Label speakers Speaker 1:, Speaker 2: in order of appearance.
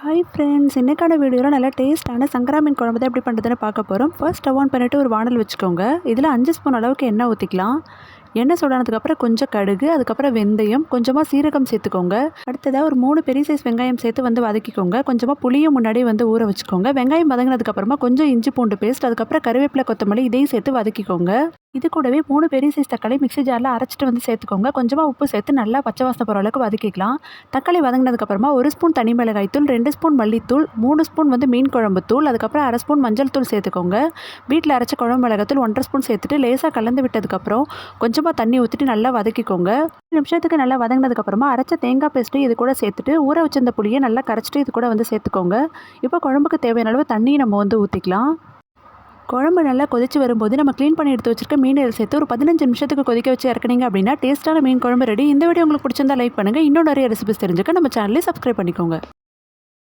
Speaker 1: Hi friends, இன்னைக்கான வீடியோவில் நல்லா டேஸ்ட்டான சங்கரா மீன் குழம்பு தான் எப்படி பண்ணுறதுன்னு பார்க்க போகிறோம். ஃபர்ஸ்ட் ஸ்டவ் ஆன் பண்ணிவிட்டு ஒரு வானல் வச்சுக்கோங்க. இதில் 5 ஸ்பூன் அளவுக்கு எண்ணெய் ஊற்றிக்கலாம். எண்ணெய் சூடானதுக்கப்புறம் கொஞ்சம் கடுகு, அதுக்கப்புறம் வெந்தயம், கொஞ்சமாக சீரகம் சேர்த்துக்கோங்க. அடுத்ததாக ஒரு 3 பெரிய சைஸ் வெங்காயம் சேர்த்து வதக்கிக்கோங்க. கொஞ்சமாக புளியும் முன்னாடி ஊற வச்சுக்கோங்க. வெங்காயம் வதங்கினதுக்கப்புறமா கொஞ்சம் இஞ்சி பூண்டு பேஸ்ட், அதுக்கப்புறம் கருவேப்பிலை கொத்தமல்லி இதையும் சேர்த்து வதக்கிக்கோங்க. இது கூடவே 3 பெரிய சைஸ் தக்காளி மிக்ஸி ஜாரில் அரைச்சிட்டு சேர்த்துக்கோங்க. கொஞ்சமாக உப்பு சேர்த்து நல்லா பச்சை வாசனை போகிற அளவுக்கு வதக்கிக்கலாம். தக்காளி வதங்கினதுக்கப்புறமா 1 ஸ்பூன் தனி மிளகாய் தூள், 2 ஸ்பூன் மல்லித்தூள், 3 ஸ்பூன் மீன் குழம்பு தூள், அதுக்கப்புறம் 1/2 ஸ்பூன் மஞ்சள் தூள் சேர்த்துக்கோங்க. வீட்டில் அரைச்ச குழம்பு மிளகாத்தூள் 1/2 ஸ்பூன் சேர்த்துட்டு லேசாக கலந்து விட்டதுக்கப்புறம் கொஞ்சமாக தண்ணி ஊற்றிட்டு நல்லா வதக்கிக்கோங்க. 2 நிமிஷத்துக்கு நல்லா வதங்கினதுக்கப்புறமா அரைச்ச தேங்காய் பேஸ்ட்டு இது கூட சேர்த்துட்டு ஊற வச்சிருந்த புளியை நல்லா கரைச்சிட்டு இது கூட சேர்த்துக்கோங்க. இப்போ குழம்புக்கு தேவையான அளவு தண்ணி நம்ம ஊற்றிக்கலாம். குழம்பு நல்லா கொதிச்சு வரும்போது நம்ம க்ளீன் பண்ணி எடுத்து வச்சிருக்க மீன் சேர்த்து ஒரு 15 நிமிஷத்துக்கு கொதிக்க வச்சு இறக்குனீங்க அப்படின்னா டேஸ்ட்டான மீன் குழம்பு ரெடி. இந்த வீடியோ உங்களுக்கு பிடிச்சிருந்தா லைக் பண்ணுங்கள். இன்னும் நிறைய ரெசிபிஸ் தெரிஞ்சுக்க நம்ம சேனலை சப்ஸ்கிரைப் பண்ணிக்கோங்க.